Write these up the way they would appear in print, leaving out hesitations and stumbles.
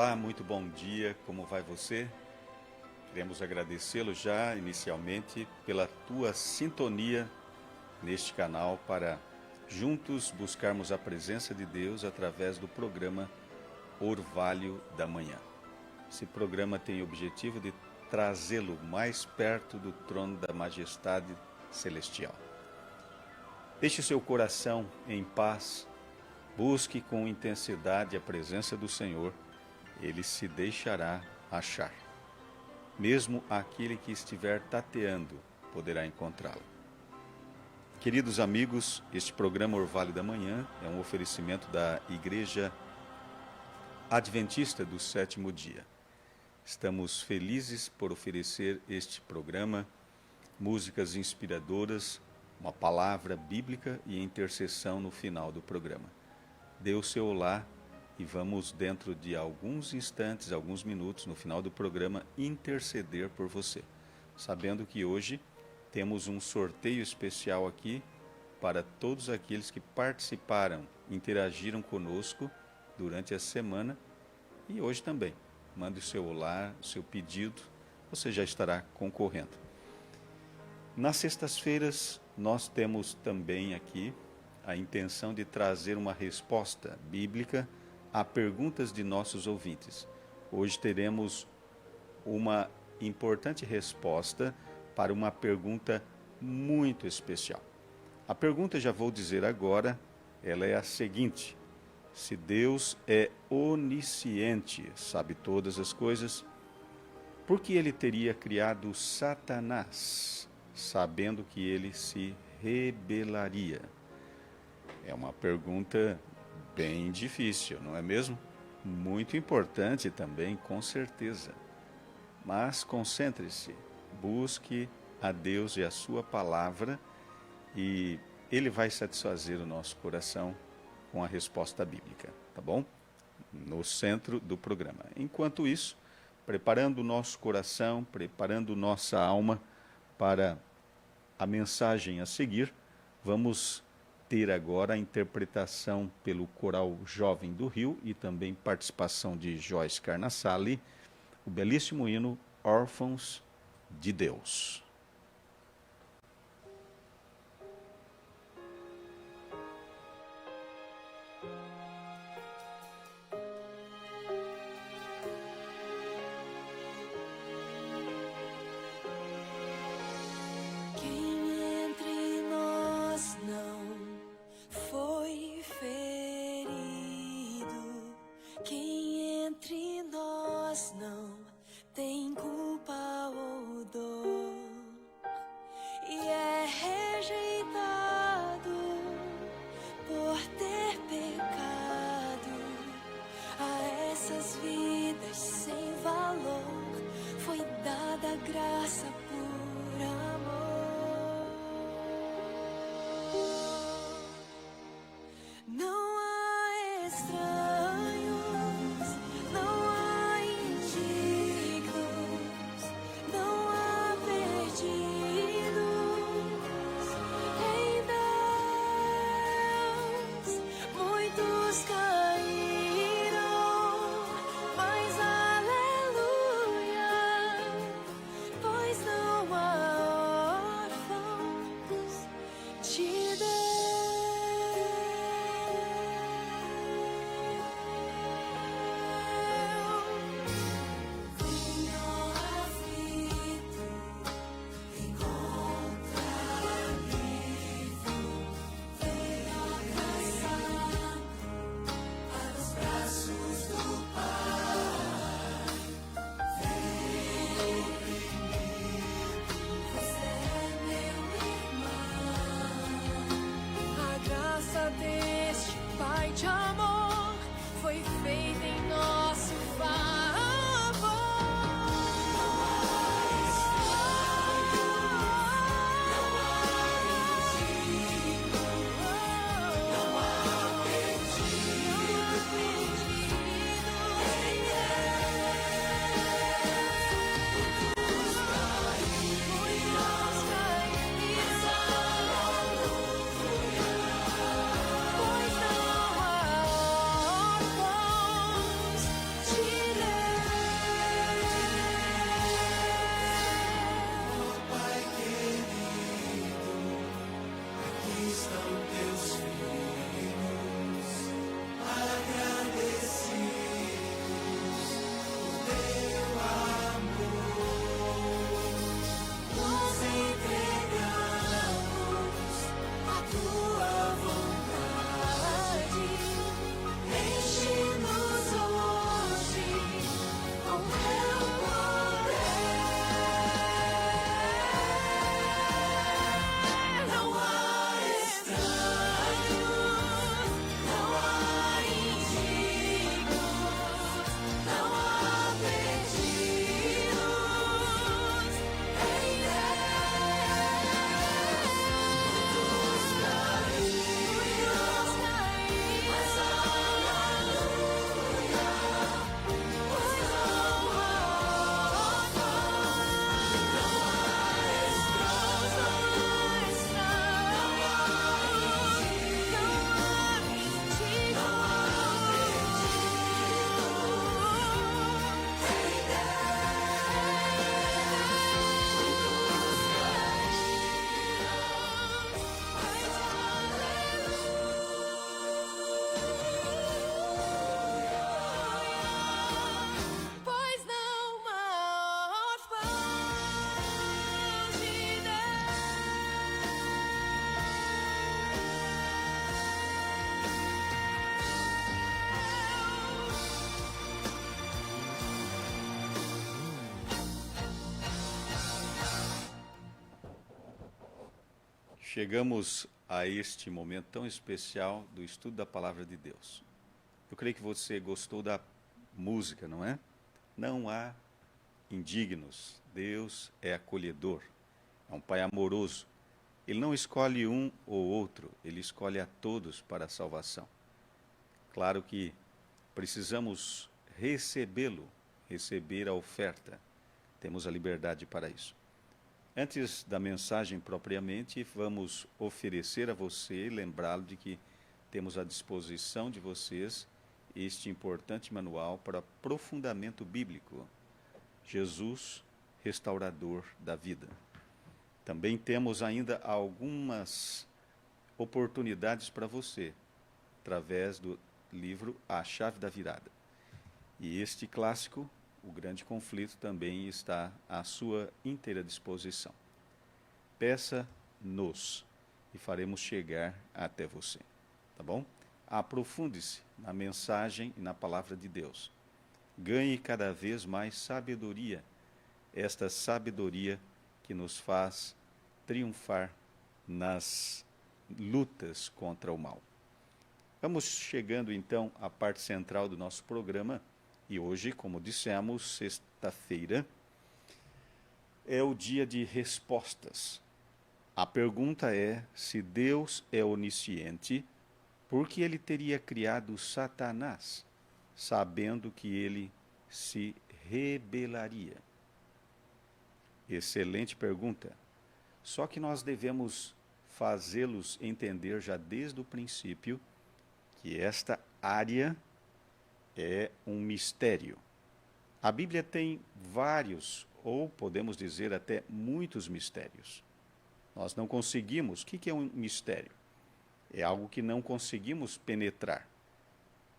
Olá, muito bom dia, como vai você? Queremos agradecê-lo já inicialmente pela tua sintonia neste canal para juntos buscarmos a presença de Deus através do programa Orvalho da Manhã. Esse programa tem o objetivo de trazê-lo mais perto do trono da majestade celestial. Deixe seu coração em paz, busque com intensidade a presença do Senhor, Ele se deixará achar. Mesmo aquele que estiver tateando poderá encontrá-lo. Queridos amigos, este programa Orvalho da Manhã é um oferecimento da Igreja Adventista do Sétimo Dia. Estamos felizes por oferecer este programa, músicas inspiradoras, uma palavra bíblica e intercessão no final do programa. Dê o seu olá e vamos, dentro de alguns instantes, alguns minutos, no final do programa, interceder por você. Sabendo que hoje temos um sorteio especial aqui para todos aqueles que participaram, interagiram conosco durante a semana e hoje também. Mande o seu olá, o seu pedido, você já estará concorrendo. Nas sextas-feiras, nós temos também aqui a intenção de trazer uma resposta bíblica a perguntas de nossos ouvintes. Hoje teremos uma importante resposta para uma pergunta muito especial. A pergunta, já vou dizer agora, ela é a seguinte: se Deus é onisciente, sabe todas as coisas, por que ele teria criado Satanás, sabendo que ele se rebelaria? É uma pergunta bem difícil, não é mesmo? Muito importante também, com certeza. Mas concentre-se, busque a Deus e a sua palavra e Ele vai satisfazer o nosso coração com a resposta bíblica, tá bom? No centro do programa. Enquanto isso, preparando o nosso coração, preparando nossa alma para a mensagem a seguir, vamos ter agora a interpretação pelo Coral Jovem do Rio e também participação de Joyce Carnassali, o belíssimo hino Órfãos de Deus. Pois não Chegamos a este momento tão especial do estudo da Palavra de Deus. Eu creio que você gostou da música, não é? Não há indignos. Deus é acolhedor, é um Pai amoroso. Ele não escolhe um ou outro, Ele escolhe a todos para a salvação. Claro que precisamos recebê-lo, receber a oferta. Temos a liberdade para isso. Antes da mensagem propriamente, vamos oferecer a você e lembrá-lo de que temos à disposição de vocês este importante manual para aprofundamento bíblico. Jesus, restaurador da vida. Também temos ainda algumas oportunidades para você, através do livro A Chave da Virada. E este clássico, O Grande Conflito, também está à sua inteira disposição. Peça-nos e faremos chegar até você, tá bom? Aprofunde-se na mensagem e na palavra de Deus. Ganhe cada vez mais sabedoria, esta sabedoria que nos faz triunfar nas lutas contra o mal. Vamos chegando então à parte central do nosso programa e hoje, como dissemos, sexta-feira, é o dia de respostas. A pergunta é se Deus é onisciente, por que ele teria criado Satanás, sabendo que ele se rebelaria? Excelente pergunta. Só que nós devemos fazê-los entender já desde o princípio que esta área é um mistério. A Bíblia tem vários, ou podemos dizer até muitos mistérios. Nós não conseguimos. O que é um mistério? É algo que não conseguimos penetrar.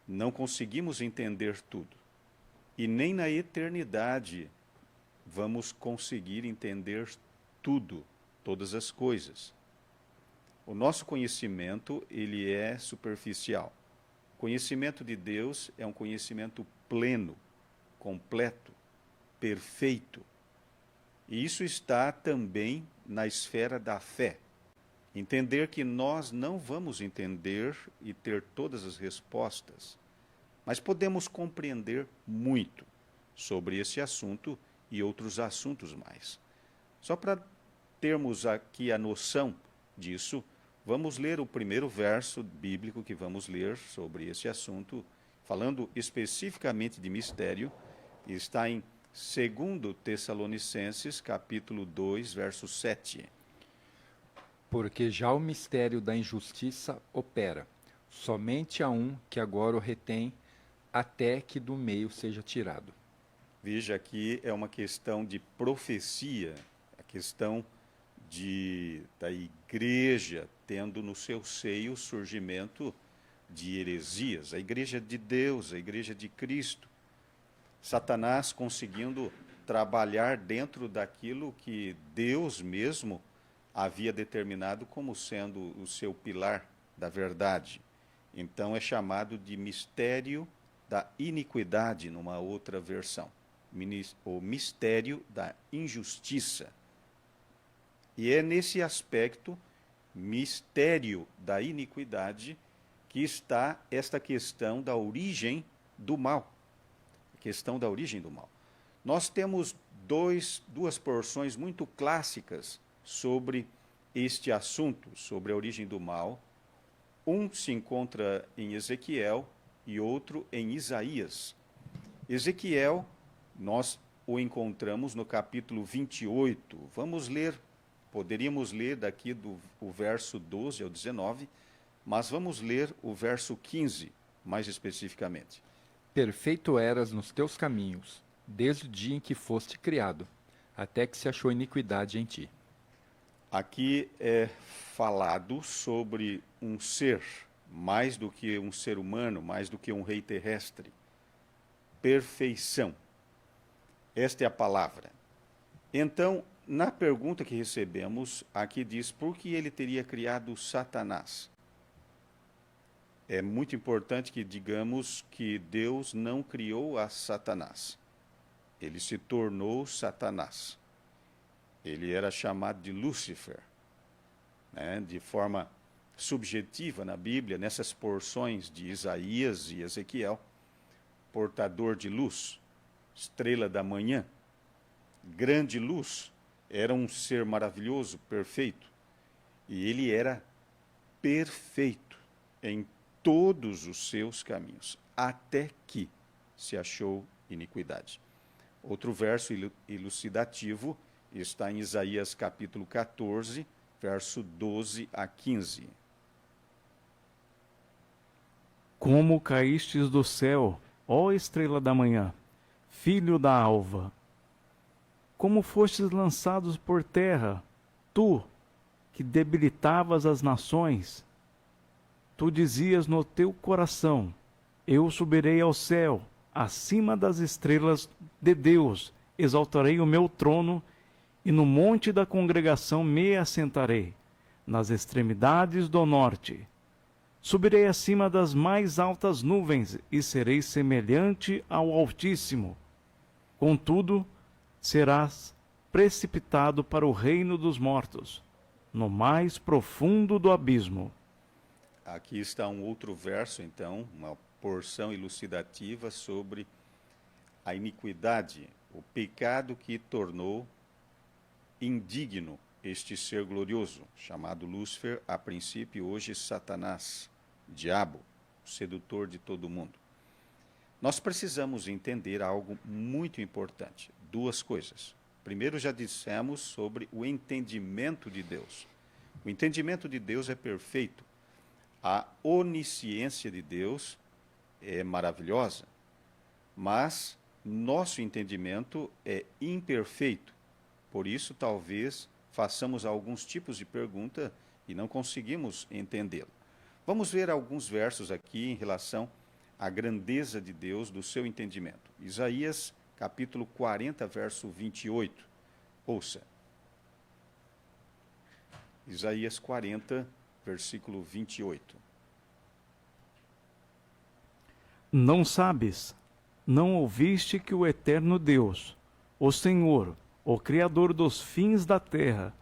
Não conseguimos entender tudo. E nem na eternidade vamos conseguir entender tudo, todas as coisas. O nosso conhecimento, ele é superficial. O conhecimento de Deus é um conhecimento pleno, completo, perfeito. E isso está também na esfera da fé. Entender que nós não vamos entender e ter todas as respostas, mas podemos compreender muito sobre esse assunto e outros assuntos mais. Só para termos aqui a noção disso, vamos ler o primeiro verso bíblico que vamos ler sobre esse assunto, falando especificamente de mistério, está em 2 Tessalonicenses, capítulo 2, verso 7. Porque já o mistério da injustiça opera. Somente há um que agora o retém, até que do meio seja tirado. Veja, aqui é uma questão de profecia, a questão da igreja tendo no seu seio o surgimento de heresias, a igreja de Deus, a igreja de Cristo. Satanás conseguindo trabalhar dentro daquilo que Deus mesmo havia determinado como sendo o seu pilar da verdade. Então é chamado de mistério da iniquidade, numa outra versão. O mistério da injustiça. E é nesse aspecto, mistério da iniquidade, que está esta questão da origem do mal. A questão da origem do mal. Nós temos duas porções muito clássicas sobre este assunto, sobre a origem do mal. Um se encontra em Ezequiel e outro em Isaías. Ezequiel, nós o encontramos no capítulo 28. Vamos ler, poderíamos ler daqui o verso 12 ao 19, mas vamos ler o verso 15, mais especificamente. Perfeito eras nos teus caminhos, desde o dia em que foste criado, até que se achou iniquidade em ti. Aqui é falado sobre um ser, mais do que um ser humano, mais do que um rei terrestre. Perfeição. Esta é a palavra. Então, na pergunta que recebemos, aqui diz, por que ele teria criado Satanás? É muito importante que digamos que Deus não criou a Satanás. Ele se tornou Satanás. Ele era chamado de Lúcifer. né, de forma subjetiva na Bíblia, nessas porções de Isaías e Ezequiel, portador de luz, estrela da manhã, grande luz, era um ser maravilhoso, perfeito, e ele era perfeito em todos os seus caminhos, até que se achou iniquidade. Outro verso elucidativo está em Isaías capítulo 14, verso 12 a 15. Como caístes do céu, ó estrela da manhã, filho da alva! Como fostes lançados por terra, tu, que debilitavas as nações! Tu dizias no teu coração: eu subirei ao céu, acima das estrelas de Deus, exaltarei o meu trono, e no monte da congregação me assentarei, nas extremidades do norte. Subirei acima das mais altas nuvens, e serei semelhante ao Altíssimo. Contudo, serás precipitado para o reino dos mortos, no mais profundo do abismo. Aqui está um outro verso, então, uma porção elucidativa sobre a iniquidade, o pecado que tornou indigno este ser glorioso, chamado Lúcifer, a princípio hoje Satanás, diabo, sedutor de todo mundo. Nós precisamos entender algo muito importante, duas coisas. Primeiro, já dissemos sobre o entendimento de Deus. O entendimento de Deus é perfeito. A onisciência de Deus é maravilhosa, mas nosso entendimento é imperfeito. Por isso, talvez façamos alguns tipos de pergunta e não conseguimos entendê-lo. Vamos ver alguns versos aqui em relação à grandeza de Deus, do seu entendimento. Isaías, capítulo 40, verso 28. Ouça. Isaías 40, versículo 28. Não sabes, não ouviste que o eterno Deus, o Senhor, o Criador dos fins da terra,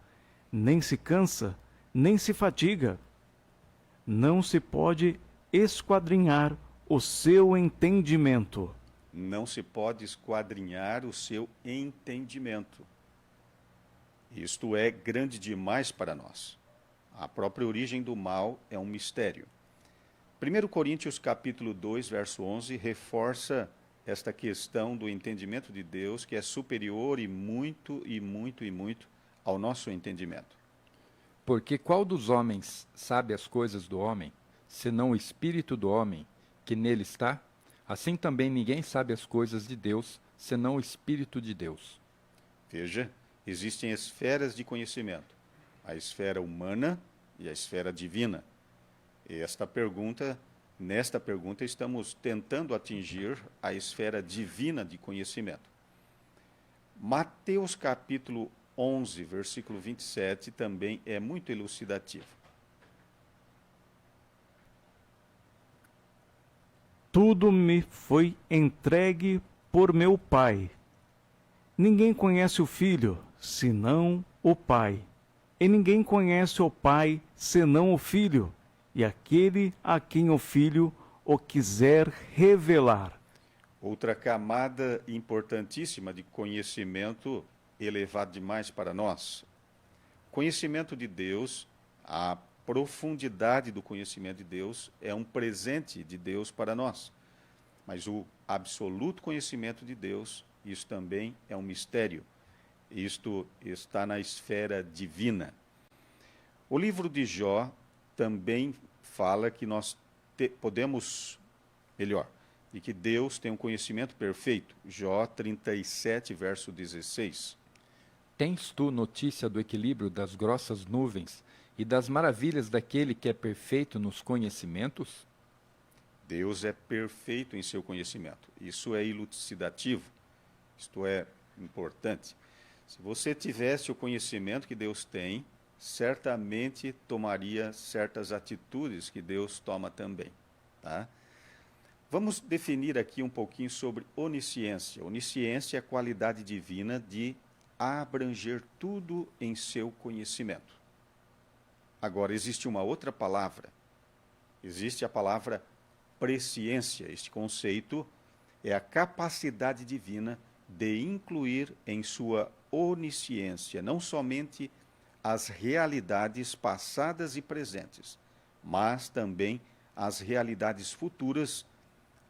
nem se cansa, nem se fatiga. Não se pode esquadrinhar o seu entendimento. Não se pode esquadrinhar o seu entendimento. Isto é grande demais para nós. A própria origem do mal é um mistério. 1 Coríntios capítulo 2, verso 11, reforça esta questão do entendimento de Deus, que é superior e muito ao nosso entendimento. Porque qual dos homens sabe as coisas do homem, senão o espírito do homem que nele está? Assim também ninguém sabe as coisas de Deus, senão o espírito de Deus. Veja, existem esferas de conhecimento, a esfera humana e a esfera divina. E nesta pergunta estamos tentando atingir a esfera divina de conhecimento. Mateus capítulo 11, versículo 27, também é muito elucidativo. Tudo me foi entregue por meu Pai. Ninguém conhece o Filho, senão o Pai. E ninguém conhece o Pai, senão o Filho, e aquele a quem o Filho o quiser revelar. Outra camada importantíssima de conhecimento elevado demais para nós. Conhecimento de Deus, a profundidade do conhecimento de Deus é um presente de Deus para nós. Mas o absoluto conhecimento de Deus, isso também é um mistério. Isto está na esfera divina. O livro de Jó também fala que nós podemos, e que Deus tem um conhecimento perfeito. Jó 37, verso 16. Tens tu notícia do equilíbrio das grossas nuvens e das maravilhas daquele que é perfeito nos conhecimentos? Deus é perfeito em seu conhecimento. Isso é elucidativo. Isto é importante. Se você tivesse o conhecimento que Deus tem, certamente tomaria certas atitudes que Deus toma também. Tá? Vamos definir aqui um pouquinho sobre onisciência. Onisciência é a qualidade divina de abranger tudo em seu conhecimento. Agora, existe uma outra palavra. Existe a palavra presciência. Este conceito é a capacidade divina de incluir em sua onisciência não somente as realidades passadas e presentes, mas também as realidades futuras,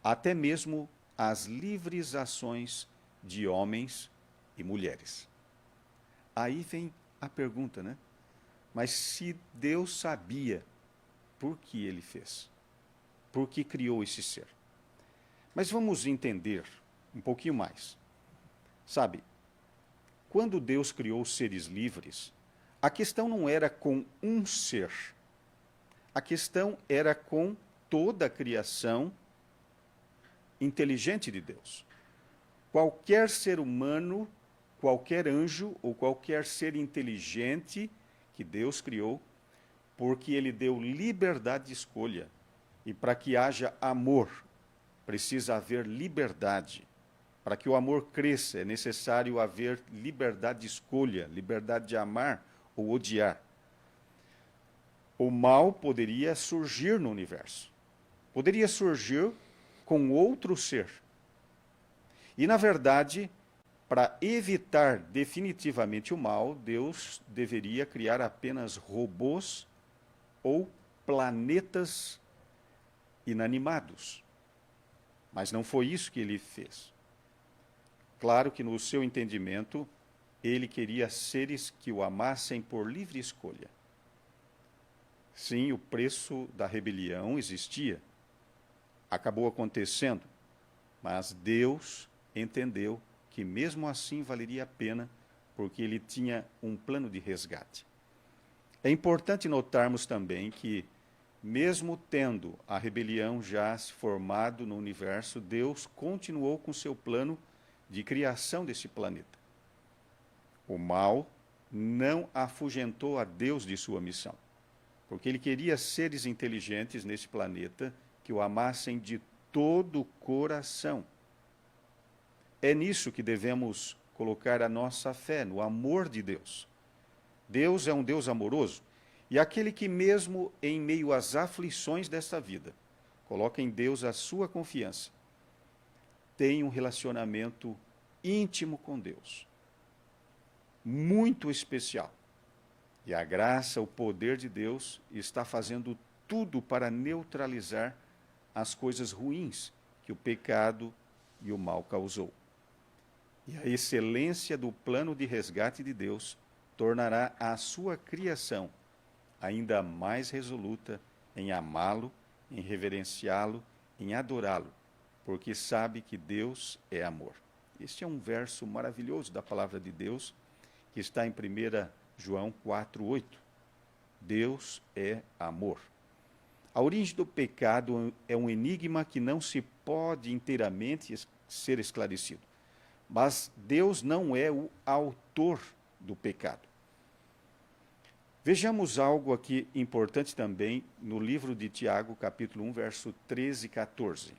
até mesmo as livres ações de homens e mulheres. Aí vem a pergunta, né? Mas se Deus sabia, por que ele fez? Por que criou esse ser? Mas vamos entender um pouquinho mais. Sabe, quando Deus criou os seres livres, a questão não era com um ser. A questão era com toda a criação inteligente de Deus. Qualquer ser humano, qualquer anjo ou qualquer ser inteligente que Deus criou, porque ele deu liberdade de escolha. E para que haja amor, precisa haver liberdade. Para que o amor cresça, é necessário haver liberdade de escolha, liberdade de amar ou odiar. O mal poderia surgir no universo. Poderia surgir com outro ser. E, na verdade, para evitar definitivamente o mal, Deus deveria criar apenas robôs ou planetas inanimados. Mas não foi isso que ele fez. Claro que, no seu entendimento, ele queria seres que o amassem por livre escolha. Sim, o preço da rebelião existia. Acabou acontecendo. Mas Deus entendeu que mesmo assim valeria a pena, porque ele tinha um plano de resgate. É importante notarmos também que, mesmo tendo a rebelião já se formado no universo, Deus continuou com seu plano de criação desse planeta. O mal não afugentou a Deus de sua missão, porque ele queria seres inteligentes nesse planeta que o amassem de todo o coração. É nisso que devemos colocar a nossa fé, no amor de Deus. Deus é um Deus amoroso, e aquele que mesmo em meio às aflições desta vida, coloca em Deus a sua confiança, tem um relacionamento íntimo com Deus, muito especial. E a graça, o poder de Deus está fazendo tudo para neutralizar as coisas ruins que o pecado e o mal causou. E a excelência do plano de resgate de Deus tornará a sua criação ainda mais resoluta em amá-lo, em reverenciá-lo, em adorá-lo, porque sabe que Deus é amor. Este é um verso maravilhoso da palavra de Deus, que está em 1 João 4:8. Deus é amor. A origem do pecado é um enigma que não se pode inteiramente ser esclarecido. Mas Deus não é o autor do pecado. Vejamos algo aqui importante também no livro de Tiago, capítulo 1, verso 13 e 14.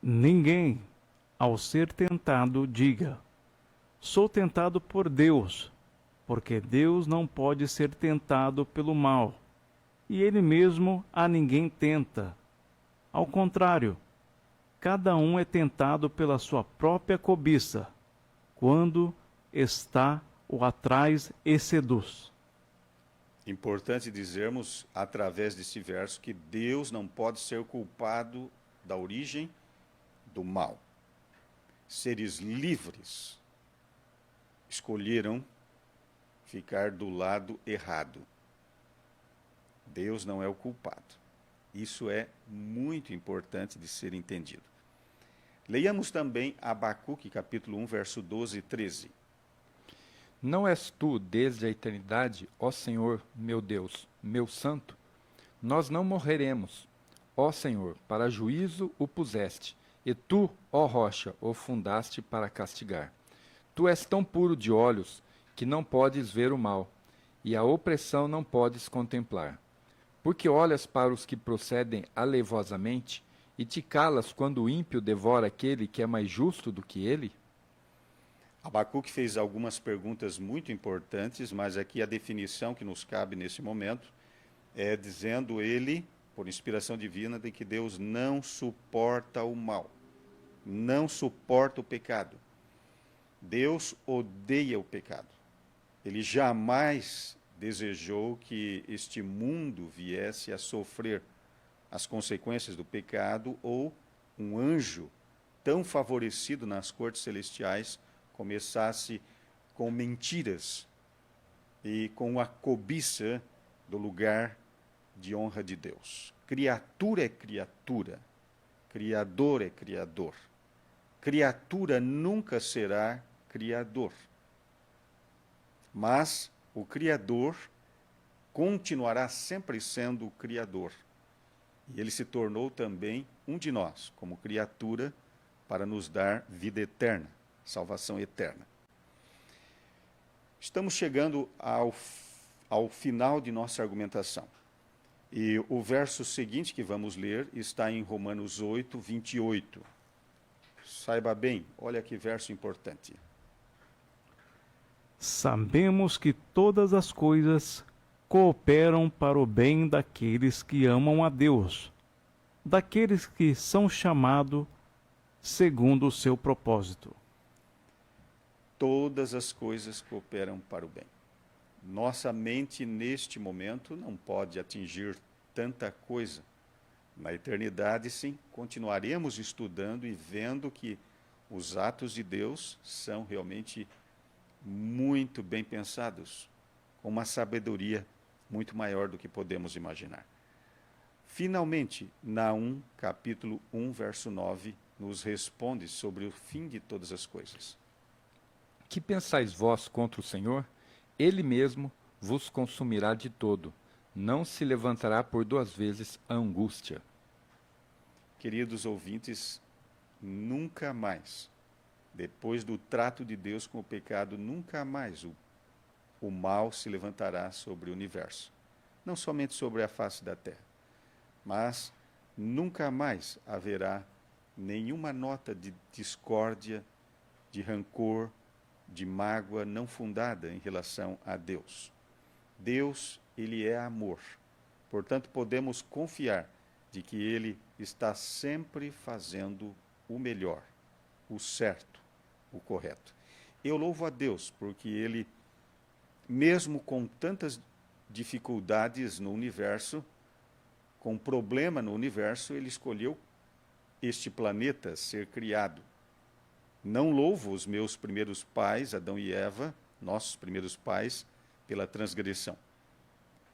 Ninguém, ao ser tentado, diga: sou tentado por Deus, porque Deus não pode ser tentado pelo mal, e ele mesmo a ninguém tenta. Ao contrário, cada um é tentado pela sua própria cobiça, quando está o atrás e seduz. Importante dizermos, através desse verso, que Deus não pode ser culpado da origem do mal. Seres livres escolheram ficar do lado errado. Deus não é o culpado. Isso é muito importante de ser entendido. Leiamos também Abacuque, capítulo 1, verso 12 e 13. Não és tu, desde a eternidade, ó Senhor, meu Deus, meu santo? Nós não morreremos. Ó Senhor, para juízo o puseste, e tu, ó rocha, o fundaste para castigar. Tu és tão puro de olhos que não podes ver o mal, e a opressão não podes contemplar. Porque olhas para os que procedem alevosamente, e te calas quando o ímpio devora aquele que é mais justo do que ele? Abacuque fez algumas perguntas muito importantes, mas aqui a definição que nos cabe nesse momento é dizendo ele, por inspiração divina, de que Deus não suporta o mal, não suporta o pecado. Deus odeia o pecado. Ele jamais desejou que este mundo viesse a sofrer as consequências do pecado ou um anjo tão favorecido nas cortes celestiais começasse com mentiras e com a cobiça do lugar de honra de Deus. Criatura é criatura, criador é criador. Criatura nunca será criador. Mas o Criador continuará sempre sendo o Criador. E ele se tornou também um de nós, como criatura, para nos dar vida eterna, salvação eterna. Estamos chegando ao final de nossa argumentação. E o verso seguinte que vamos ler está em Romanos 8, 28. Saiba bem, olha que verso importante. Sabemos que todas as coisas cooperam para o bem daqueles que amam a Deus, daqueles que são chamados segundo o seu propósito. Todas as coisas cooperam para o bem. Nossa mente, neste momento, não pode atingir tanta coisa. Na eternidade, sim, continuaremos estudando e vendo que os atos de Deus são realmente muito bem pensados, com uma sabedoria muito maior do que podemos imaginar. Finalmente, Naum, capítulo 1, verso 9, nos responde sobre o fim de todas as coisas. Que pensais vós contra o Senhor? Ele mesmo vos consumirá de todo. Não se levantará por duas vezes a angústia. Queridos ouvintes, nunca mais, depois do trato de Deus com o pecado, nunca mais o mal se levantará sobre o universo. Não somente sobre a face da terra, mas nunca mais haverá nenhuma nota de discórdia, de rancor, de mágoa não fundada em relação a Deus. Deus, ele é amor. Portanto, podemos confiar de que ele está sempre fazendo o melhor, o certo, o correto. Eu louvo a Deus porque ele, mesmo com tantas dificuldades no universo, com problema no universo, ele escolheu este planeta ser criado. Não louvo os meus primeiros pais, Adão e Eva, nossos primeiros pais, pela transgressão.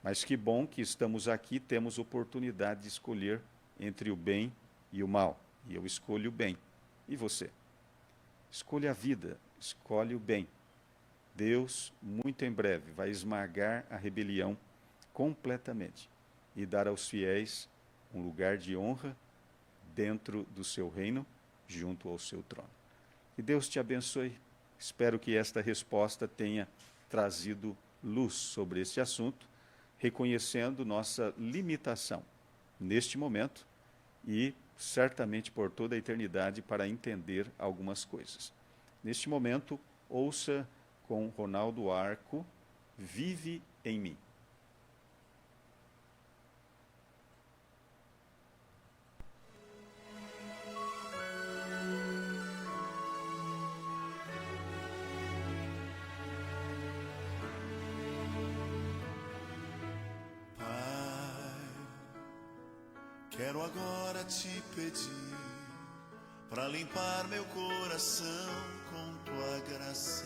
Mas que bom que estamos aqui, temos oportunidade de escolher entre o bem e o mal. E eu escolho o bem. E você? Escolha a vida, escolhe o bem. Deus, muito em breve, vai esmagar a rebelião completamente e dar aos fiéis um lugar de honra dentro do seu reino, junto ao seu trono. Que Deus te abençoe. Espero que esta resposta tenha trazido luz sobre este assunto, reconhecendo nossa limitação neste momento e certamente por toda a eternidade para entender algumas coisas. Neste momento, ouça com Ronaldo Arco, Vive em mim. Quero agora te pedir para limpar meu coração com tua graça.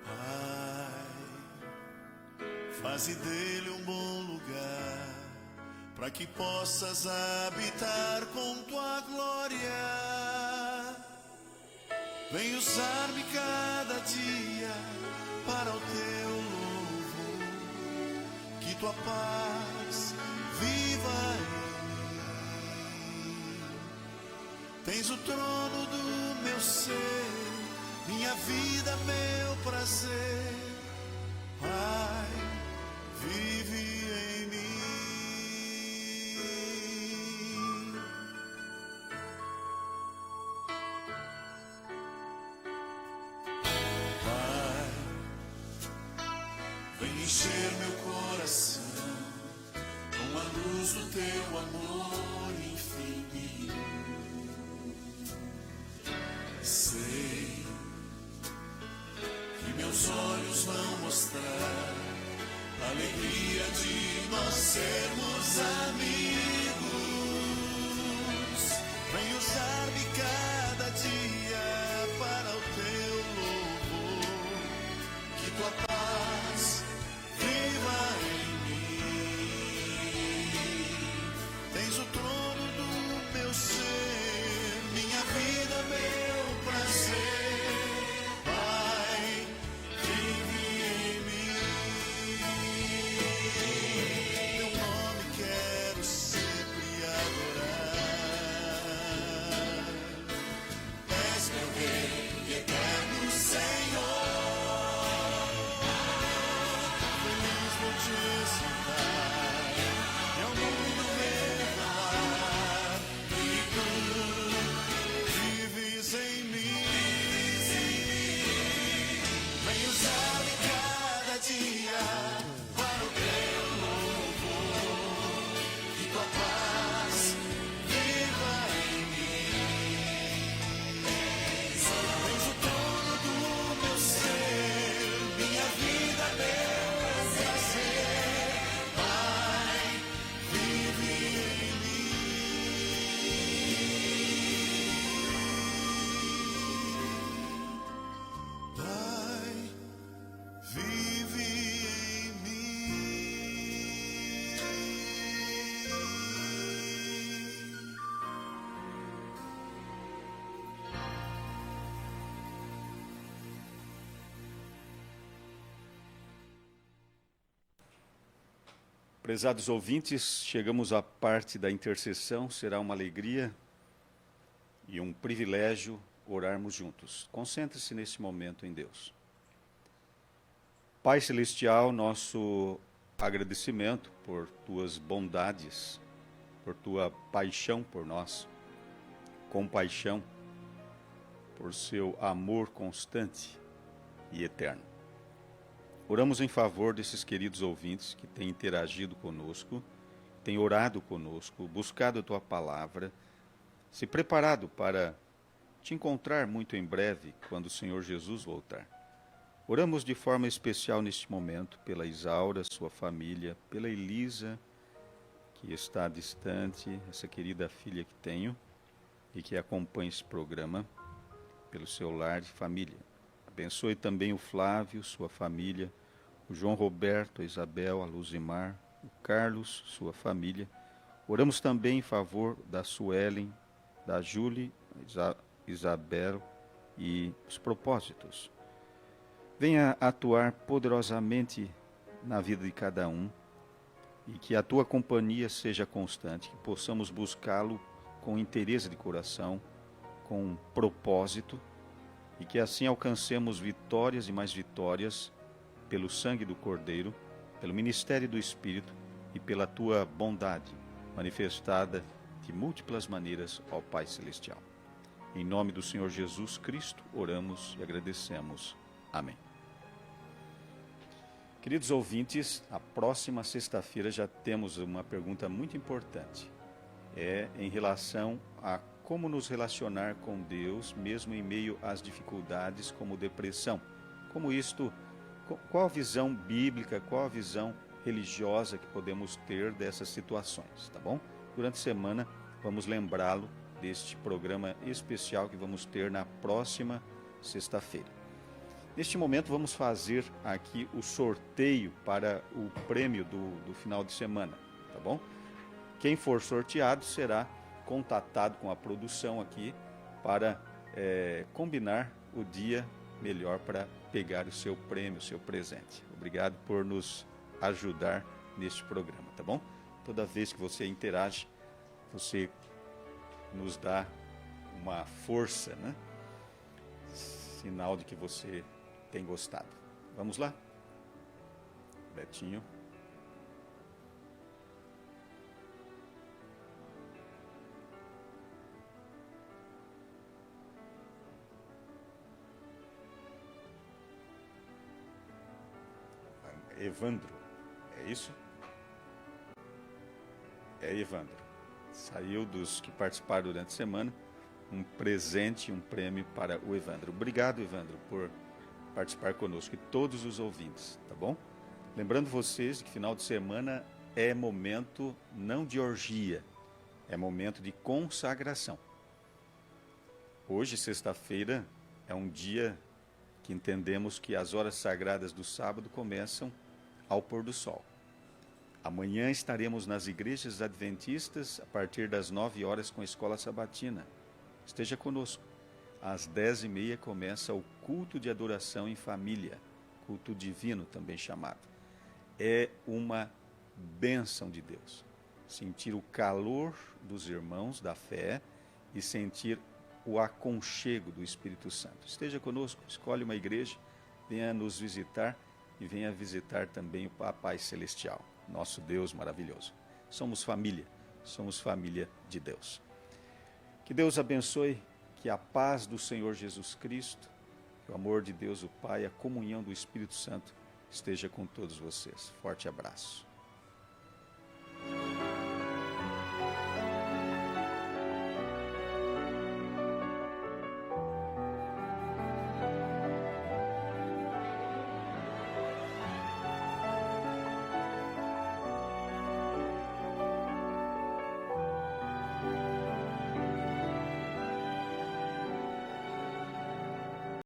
Pai, faze dele um bom lugar para que possas habitar com tua glória. Vem usar-me cada dia para o teu louvor, que tua paz viva em mim. Tens o trono do meu ser, minha vida, meu prazer. Pai, vive em mim. encher meu coração com a luz do teu amor infinito. Sei que meus olhos vão mostrar a alegria de nós sermos amigos. Vem usar-me cada dia para o teu louvor, que tua paz viva em mim. Tens o trono do meu ser, minha vida, meu prazer. Pai, vive em mim. Teu nome quero sempre adorar. És meu Rei e eterno Senhor. Feliz vou te exaltar e ao mundo revelar que tu vives em mim. Vem usar-me cada dia para o teu louvor, que tua paz viva em mim. Tens o trono do meu ser, minha vida, meu prazer. Pai, vive em mim. Pai, vive em mim. Prezados ouvintes, chegamos à parte da intercessão. Será uma alegria e um privilégio orarmos juntos. Concentre-se nesse momento em Deus. Pai Celestial, nosso agradecimento por tuas bondades, por tua paixão por nós, compaixão, por seu amor constante e eterno. Oramos em favor desses queridos ouvintes que têm interagido conosco, têm orado conosco, buscado a tua palavra, se preparado para te encontrar muito em breve, quando o Senhor Jesus voltar. Oramos de forma especial neste momento pela Isaura, sua família, pela Elisa, que está distante, essa querida filha que tenho e que acompanha esse programa, pelo seu lar e família. Abençoe também o Flávio, sua família, o João Roberto, a Isabel, a Luzimar, o Carlos, sua família. Oramos também em favor da Suelen, da Júlia, Isabel e os propósitos. Venha atuar poderosamente na vida de cada um e que a tua companhia seja constante, que possamos buscá-lo com interesse de coração, com propósito, e que assim alcancemos vitórias e mais vitórias pelo sangue do Cordeiro, pelo ministério do Espírito e pela tua bondade manifestada de múltiplas maneiras, ó Pai Celestial. Em nome do Senhor Jesus Cristo, oramos e agradecemos. Amém. Queridos ouvintes, a próxima sexta-feira já temos uma pergunta muito importante. É em relação a como nos relacionar com Deus, mesmo em meio às dificuldades como depressão. Qual a visão bíblica, qual a visão religiosa que podemos ter dessas situações, tá bom? Durante a semana vamos lembrá-lo deste programa especial que vamos ter na próxima sexta-feira. Neste momento vamos fazer aqui o sorteio para o prêmio do final de semana, tá bom? Quem for sorteado será contatado com a produção aqui para combinar o dia melhor para pegar o seu prêmio, o seu presente. Obrigado por nos ajudar neste programa, tá bom? Toda vez que você interage, você nos dá uma força, né? Sinal de que você tem gostado. Vamos lá? Betinho. Evandro, é isso? É Evandro. Saiu dos que participaram durante a semana um presente, um prêmio para o Evandro. Obrigado, Evandro, por participar conosco e todos os ouvintes, tá bom? Lembrando vocês que final de semana é momento não de orgia, é momento de consagração. Hoje, sexta-feira, é um dia que entendemos que as horas sagradas do sábado começam ao pôr do sol. Amanhã estaremos nas igrejas adventistas a partir das 9 horas com a escola sabatina. Esteja conosco. Às 10h30 começa o culto de adoração em família, culto divino também chamado. É uma bênção de Deus. Sentir o calor dos irmãos da fé e sentir o aconchego do Espírito Santo. Esteja conosco, escolhe uma igreja, venha nos visitar e venha visitar também o Papai Celestial, nosso Deus maravilhoso. Somos família de Deus. Que Deus abençoe, que a paz do Senhor Jesus Cristo, que o amor de Deus o Pai, a comunhão do Espírito Santo esteja com todos vocês. Forte abraço.